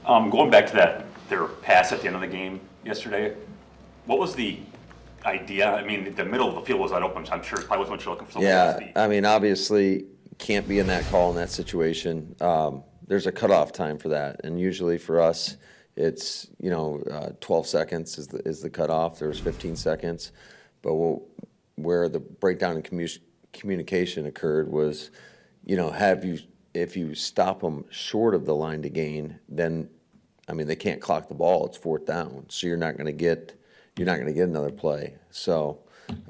Going back to their pass at the end of the game yesterday, what was the idea? I mean, the middle of the field was wide open, so I'm sure probably wasn't what you're looking for. Yeah, I mean, obviously, can't be in that call in that situation. There's a cutoff time for that, and usually for us, it's 12 seconds is the cutoff. There was 15 seconds, but where the breakdown in communication occurred was, if you stop them short of the line to gain, then I mean they can't clock the ball. It's fourth down, so you're not going to get another play. So,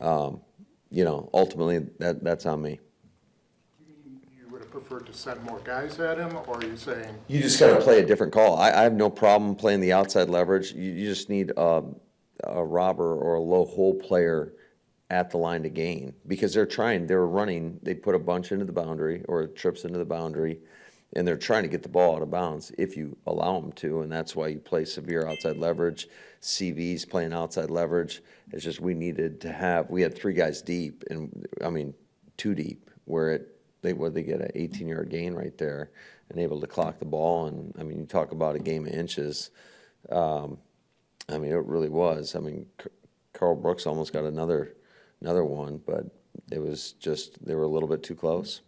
ultimately that's on me. You would have preferred to send more guys at him, or are you saying You just got to play a different call. I have no problem playing the outside leverage. You just need a robber or a low hole player at the line to gain because they're running, they put a bunch into the boundary or trips into the boundary, and they're trying to get the ball out of bounds if you allow them to, and that's why you play severe outside leverage. CV's playing outside leverage. It's just we had three guys deep, and I mean two deep, where they get an 18-yard gain right there and able to clock the ball. And I mean, you talk about a game of inches. I mean, it really was. I mean, Carl Brooks almost got another one, but it was just they were a little bit too close.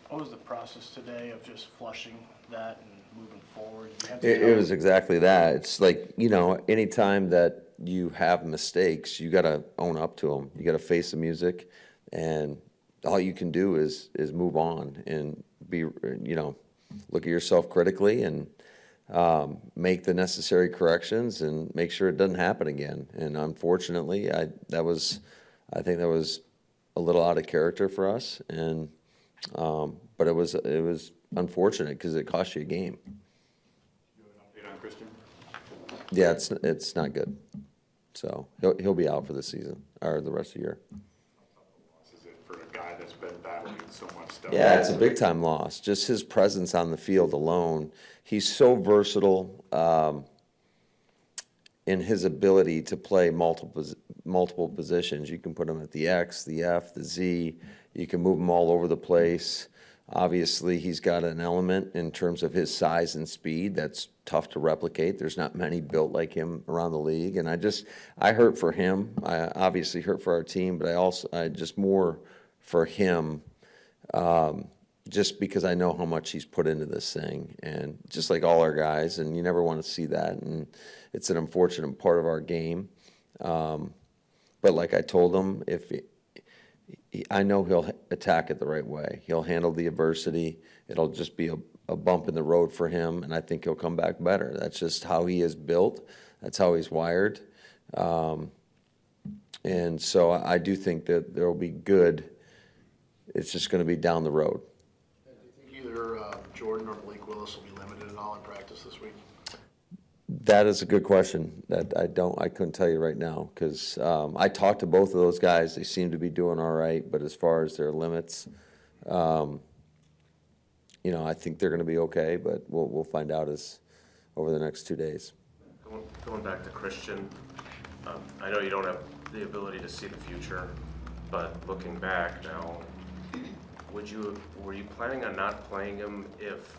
What was the process today of just flushing that and moving forward? It was exactly that. It's like, anytime that you have mistakes, you got to own up to them. You got to face the music, and all you can do is move on and be, look at yourself critically and make the necessary corrections and make sure it doesn't happen again. And unfortunately, I think that was a little out of character for us, and but it was unfortunate because it cost you a game. You have an update on Christian? Yeah, it's not good. So he'll be out for the season or the rest of the year. Is it for a guy that's been battling so much stuff? Yeah, it's a big time loss. Just his presence on the field alone. He's so versatile in his ability to play multiple positions. You can put him at the X, the F, the Z. You can move him all over the place. Obviously, he's got an element in terms of his size and speed that's tough to replicate. There's not many built like him around the league, and I hurt for him. I obviously hurt for our team, but I just more for him, just because I know how much he's put into this thing, and just like all our guys, and you never want to see that, and it's an unfortunate part of our game. But like I told him, I know he'll attack it the right way. He'll handle the adversity. It'll just be a bump in the road for him, and I think he'll come back better. That's just how he is built. That's how he's wired. And so I do think that there will be good. It's just going to be down the road. do you think either Jordan or Malik Willis will be limited at all in practice this week? That is a good question that I couldn't tell you right now because I talked to both of those guys. They seem to be doing all right, but as far as their limits, I think they're going to be okay, but we'll find out over the next 2 days. Going back to Christian, I know you don't have the ability to see the future, but looking back now, were you planning on not playing him if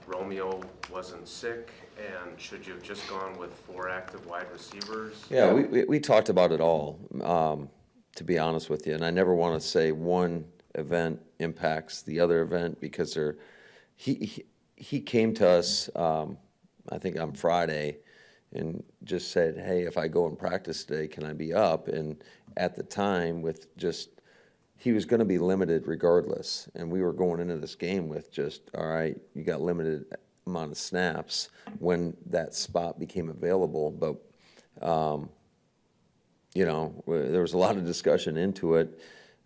Romeo wasn't sick, and should you have just gone with 4 active wide receivers? Yeah, we talked about it all, to be honest with you, and I never want to say one event impacts the other event because he came to us, I think on Friday, and just said, hey, if I go and practice today, can I be up? And at the time, he was going to be limited regardless, and we were going into this game with just, all right, you got limited amount of snaps when that spot became available, but there was a lot of discussion into it.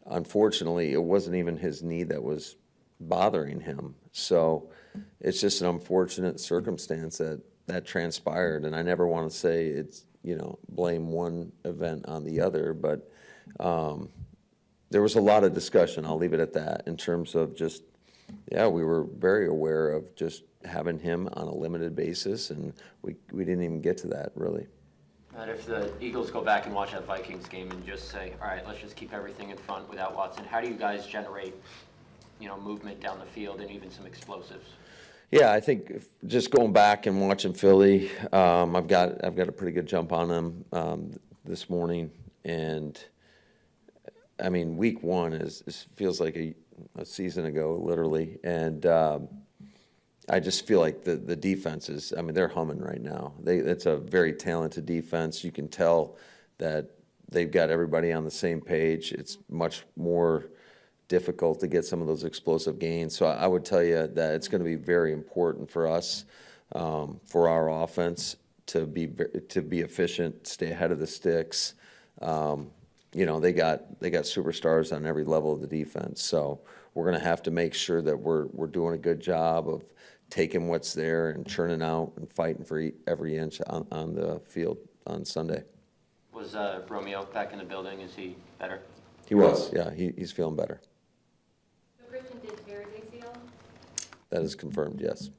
Unfortunately, it wasn't even his knee that was bothering him, so it's just an unfortunate circumstance that transpired, and I never want to say it's blame one event on the other, but there was a lot of discussion, I'll leave it at that, in terms of just, we were very aware of just having him on a limited basis, and we didn't even get to that, really. And if the Eagles go back and watch that Vikings game and just say, all right, let's just keep everything in front without Watson, how do you guys generate movement down the field and even some explosives. Yeah, I think just going back and watching Philly, I've got a pretty good jump on them this morning, and I mean, week one feels like a season ago, literally, and I just feel like the defenses. I mean, they're humming right now. It's a very talented defense. You can tell that they've got everybody on the same page. It's much more difficult to get some of those explosive gains. So I would tell you that it's going to be very important for us, for our offense to be efficient, stay ahead of the sticks. They got superstars on every level of the defense. So we're going to have to make sure that we're doing a good job of taking what's there and churning out and fighting for every inch on the field on Sunday. Was Romeo back in the building? Is he better? He was, yeah. He's feeling better. So Christian did tear his ACL? That is confirmed, yes.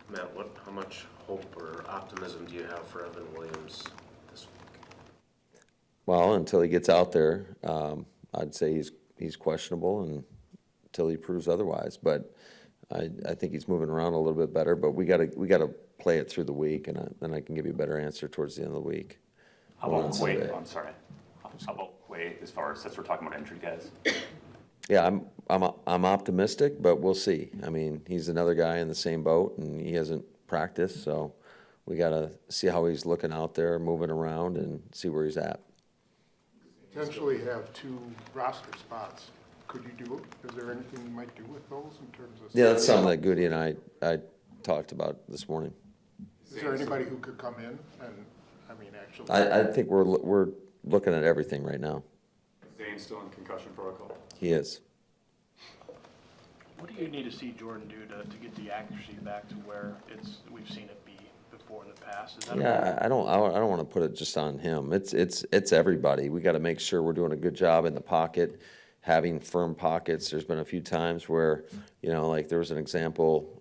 Matt, how much hope or optimism do you have for Evan Williams this week? Well, until he gets out there, I'd say he's questionable until he proves otherwise. But I think he's moving around a little bit better. But we got to play it through the week, and then I can give you a better answer towards the end of the week. How about Quay? I'm sorry. How about Quay as far as since we're talking about injured guys? Yeah, I'm optimistic, but we'll see. I mean, he's another guy in the same boat, and he hasn't practiced, so we got to see how he's looking out there, moving around, and see where he's at. Potentially have 2 roster spots. Could you do it? Is there anything you might do with those in terms of? Yeah, that's something that Goody and I talked about this morning. Is there anybody who could come in and, I mean, actually? I think we're looking at everything right now. Zane's still in concussion protocol. He is. What do you need to see Jordan do to get the accuracy back to where we've seen it be before in the past? Is that Yeah, I don't want to put it just on him. It's everybody. We got to make sure we're doing a good job in the pocket, having firm pockets. There's been a few times where, like there was an example.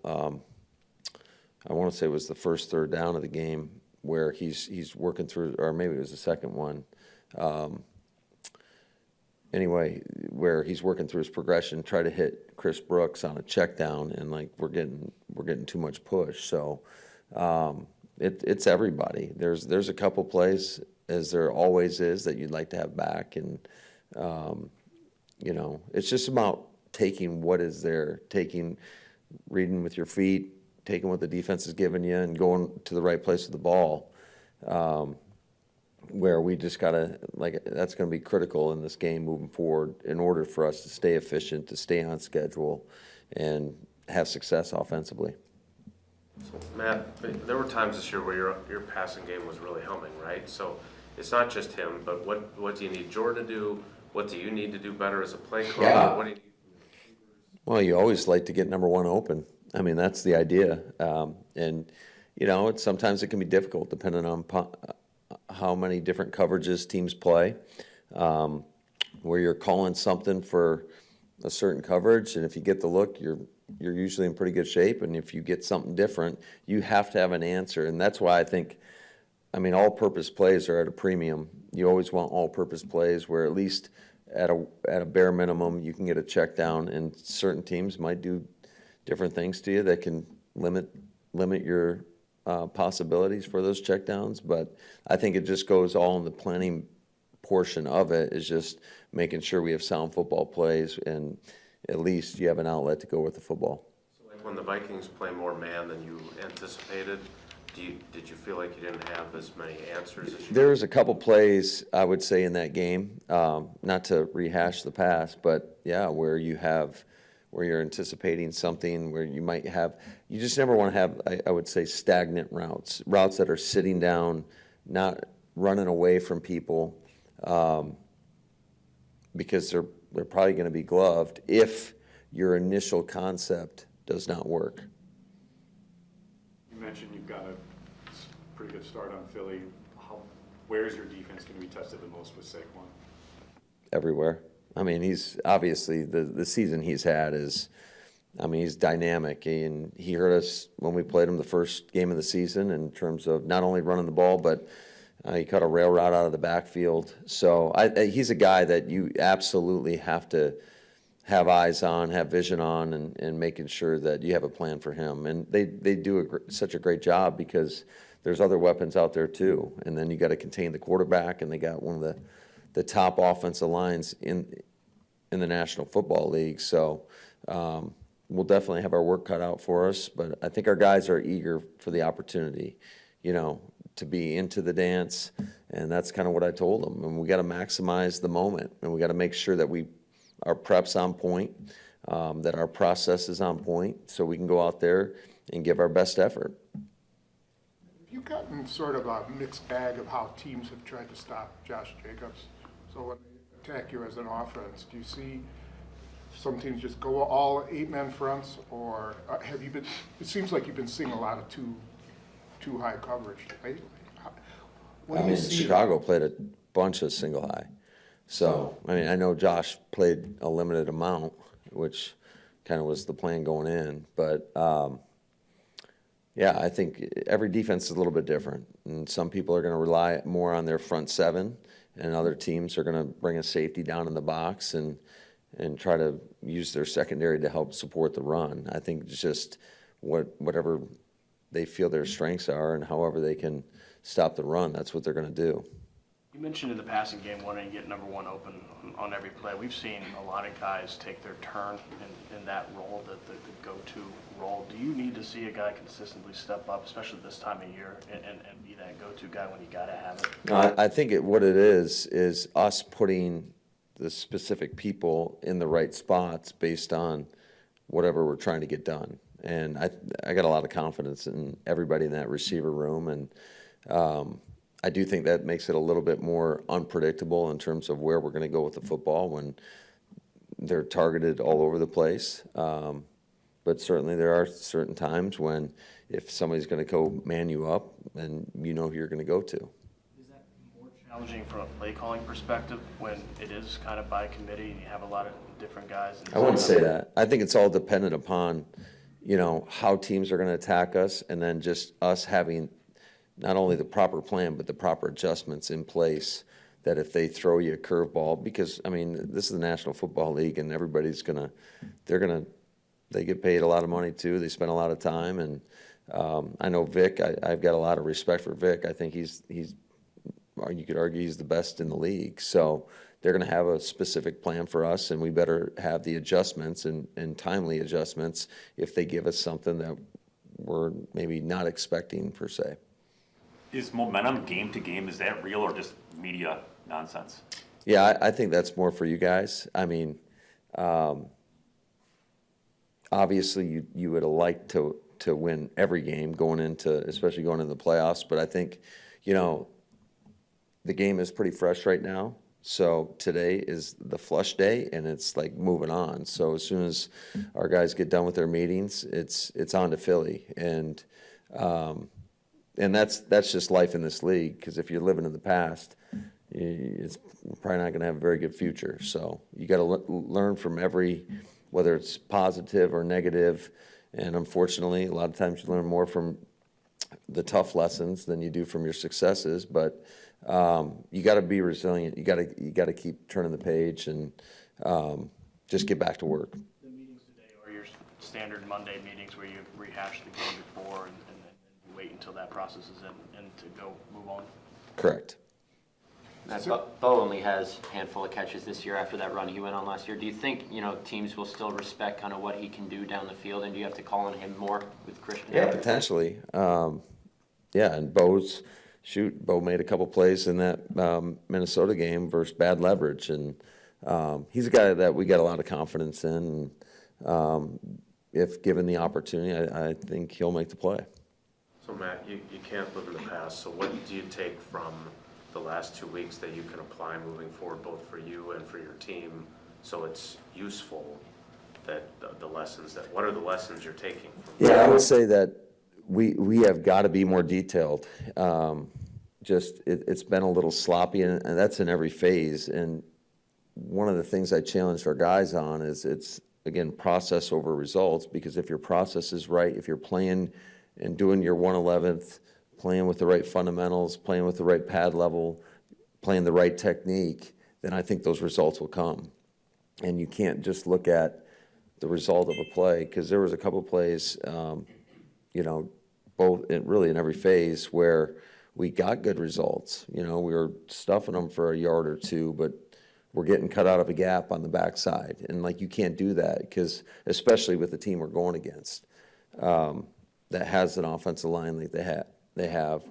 I want to say it was the first third down of the game where he's working through, or maybe it was the second one. Anyway, where he's working through his progression, try to hit Chris Brooks on a check down, and like we're getting too much push. So it's everybody. There's a couple plays, as there always is, that you'd like to have back, and it's just about taking what is there, reading with your feet, taking what the defense is giving you, and going to the right place with the ball. Where we just gotta, that's going to be critical in this game moving forward in order for us to stay efficient, to stay on schedule, and have success offensively. So, Matt, there were times this year where your passing game was really humming, right? So it's not just him, but what do you need Jordan to do? What do you need to do better as a play caller? Yeah. What do you need? Well, you always like to get number one open. I mean, that's the idea. Sometimes it can be difficult depending on how many different coverages teams play, where you're calling something for a certain coverage, and if you get the look, you're usually in pretty good shape, and if you get something different, you have to have an answer, and that's why I think, all-purpose plays are at a premium. You always want all-purpose plays where at least at a bare minimum you can get a check down, and certain teams might do different things to you that can limit your possibilities for those checkdowns, but I think it just goes all in the planning portion of it, is just making sure we have sound football plays, and at least you have an outlet to go with the football. So like when the Vikings play more man than you anticipated, did you feel like you didn't have as many answers as you? There was a couple plays, I would say, in that game, not to rehash the past, but yeah, where you're anticipating something where you just never want to have, I would say, stagnant routes that are sitting down, not running away from people, because they're probably going to be gloved if your initial concept does not work. You mentioned you've got a pretty good start on Philly. Where is your defense going to be tested the most with Saquon? Everywhere. He's obviously the season he's had is, he's dynamic, and he hurt us when we played him the first game of the season in terms of not only running the ball, but he caught a rail route out of the backfield. So he's a guy that you absolutely have to have eyes on, have vision on, and making sure that you have a plan for him. And they do such a great job because there's other weapons out there too. And then you got to contain the quarterback, and they got one of the top offensive lines in the National Football League. So we'll definitely have our work cut out for us. But I think our guys are eager for the opportunity, to be into the dance. And that's kind of what I told them. And we got to maximize the moment, and we got to make sure that our prep's on point, that our process is on point, so we can go out there and give our best effort. Have you gotten sort of a mixed bag of how teams have tried to stop Josh Jacobs? So when they attack you as an offense, do you see some teams just go all 8-man fronts, or have you been? It seems like you've been seeing a lot of too high coverage lately. What do you see? Chicago played a bunch of single high. So, I know Josh played a limited amount, which kind of was the plan going in. But, yeah, I think every defense is a little bit different. And some people are going to rely more on their front seven, and other teams are going to bring a safety down in the box and try to use their secondary to help support the run. I think it's just whatever they feel their strengths are, and however they can stop the run, that's what they're going to do. You mentioned in the passing game wanting to get number one open on every play. We've seen a lot of guys take their turn in that role, the go-to role. Do you need to see a guy consistently step up, especially this time of year, and be that go-to guy when you got to have it? No, I think what it is us putting the specific people in the right spots based on whatever we're trying to get done. And I got a lot of confidence in everybody in that receiver room, and I do think that makes it a little bit more unpredictable in terms of where we're going to go with the football when they're targeted all over the place. But certainly there are certain times when if somebody's going to go man you up, then you know who you're going to go to. Is that more challenging from a play calling perspective when it is kind of by committee and you have a lot of different guys? I wouldn't say that. I think it's all dependent upon, how teams are going to attack us, and then just us having not only the proper plan, but the proper adjustments in place, that if they throw you a curveball, because, this is the National Football League, and everybody's they get paid a lot of money too. They spend a lot of time, and I know Vic, I've got a lot of respect for Vic. I think he's you could argue he's the best in the league. So they're going to have a specific plan for us, and we better have the adjustments and timely adjustments if they give us something that we're maybe not expecting per se. Is momentum game to game, is that real or just media nonsense? Yeah, I think that's more for you guys. Obviously you would have liked to win every game especially going into the playoffs, but I think, the game is pretty fresh right now. So today is the flush day, and it's like moving on. So as soon as our guys get done with their meetings, it's on to Philly. And that's just life in this league, because if you're living in the past, it's probably not going to have a very good future. So you got to learn from whether it's positive or negative. And unfortunately, a lot of times you learn more from the tough lessons than you do from your successes. But you got to be resilient. You got to keep turning the page and just get back to work. The meetings today are your standard Monday meetings where you rehash the game before and you wait until that process is in to go move on? Correct. Bo only has a handful of catches this year after that run he went on last year. Do you think, teams will still respect kind of what he can do down the field, and do you have to call on him more with Christian? Yeah, potentially. And Bo made a couple plays in that Minnesota game versus bad leverage, and he's a guy that we got a lot of confidence in. If given the opportunity, I think he'll make the play. So Matt, you can't live in the past, so what do you take from the last 2 weeks that you can apply moving forward, both for you and for your team, so it's useful, that the lessons, what are the lessons you're taking from I would say that we have got to be more detailed. It's been a little sloppy, and that's in every phase. And one of the things I challenged our guys on is it's, again, process over results, because if your process is right, if you're playing and doing your 1/11th, playing with the right fundamentals, playing with the right pad level, playing the right technique, then I think those results will come. And you can't just look at the result of a play, because there was a couple plays, you know, really in every phase where we got good results. You know, we were stuffing them for a yard or two, but we're getting cut out of a gap on the backside. And like, you can't do that, because especially with the team we're going against, that has an offensive line like they have,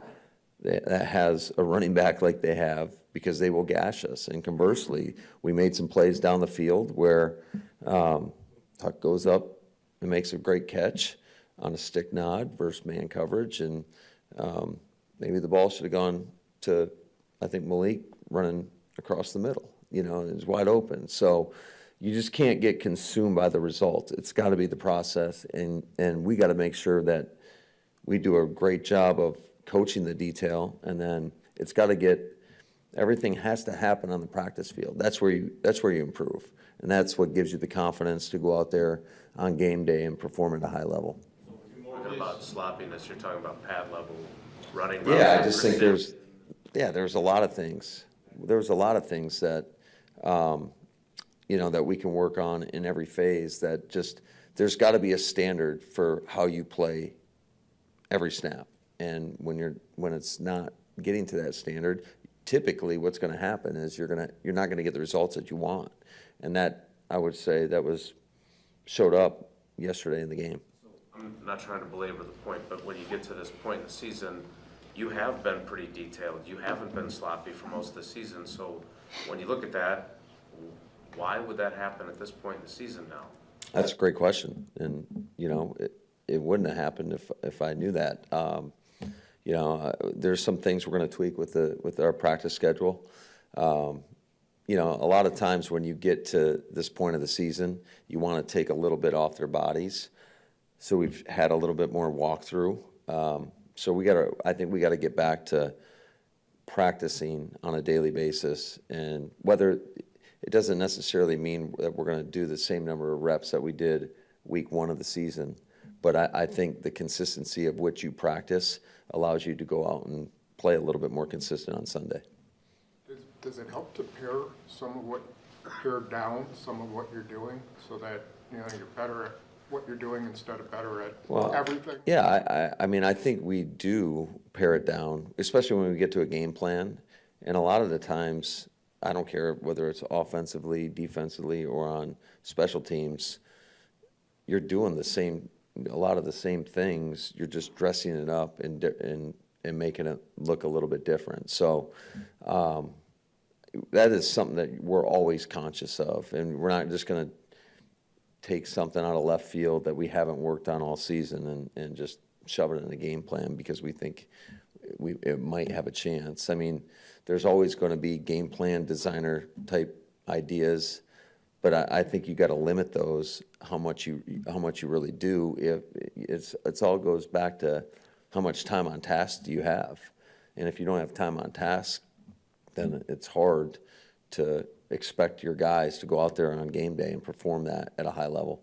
that has a running back like they have, because they will gash us. And conversely, we made some plays down the field where Huck goes up and makes a great catch on a stick nod versus man coverage, and maybe the ball should have gone to, I think, Malik running across the middle. You know, it was wide open. So you just can't get consumed by the result. It's got to be the process, and we got to make sure that we do a great job of coaching the detail, and then it's got to get, everything has to happen on the practice field. That's where you improve, and that's what gives you the confidence to go out there on game day and perform at a high level. Talking about sloppiness, you're talking about pad level running. Yeah, I just think there's a lot of things. There's a lot of things that, you know, that we can work on in every phase, that just, there's got to be a standard for how you play every snap. And when it's not getting to that standard, typically what's going to happen is you're not going to get the results that you want. And that, I would say, showed up yesterday in the game. I'm not trying to belabor the point, but when you get to this point in the season, you have been pretty detailed. You haven't been sloppy for most of the season. So when you look at that, why would that happen at this point in the season now? That's a great question. And, you know, it wouldn't have happened if I knew that. You know, there's some things we're going to tweak with our practice schedule. You know, a lot of times when you get to this point of the season, you want to take a little bit off their bodies. So we've had a little bit more walkthrough. So I think we got to get back to practicing on a daily basis, and whether it doesn't necessarily mean that we're going to do the same number of reps that we did week 1 of the season, but I think the consistency of which you practice allows you to go out and play a little bit more consistent on Sunday. Does it help to pare down some of what you're doing, so that, you know, you're better at what you're doing instead of better at everything? Yeah, I mean, I think we do pare it down, especially when we get to a game plan. And a lot of the times, I don't care whether it's offensively, defensively, or on special teams, you're doing a lot of the same things. You're just dressing it up and making it look a little bit different. So that is something that we're always conscious of, and we're not just going to take something out of left field that we haven't worked on all season and just shove it in the game plan because we think it might have a chance. I mean, there's always going to be game plan designer type ideas, but I think you got to limit those, how much you really do. If it's all goes back to how much time on task do you have, and if you don't have time on task, then it's hard to expect your guys to go out there on game day and perform that at a high level.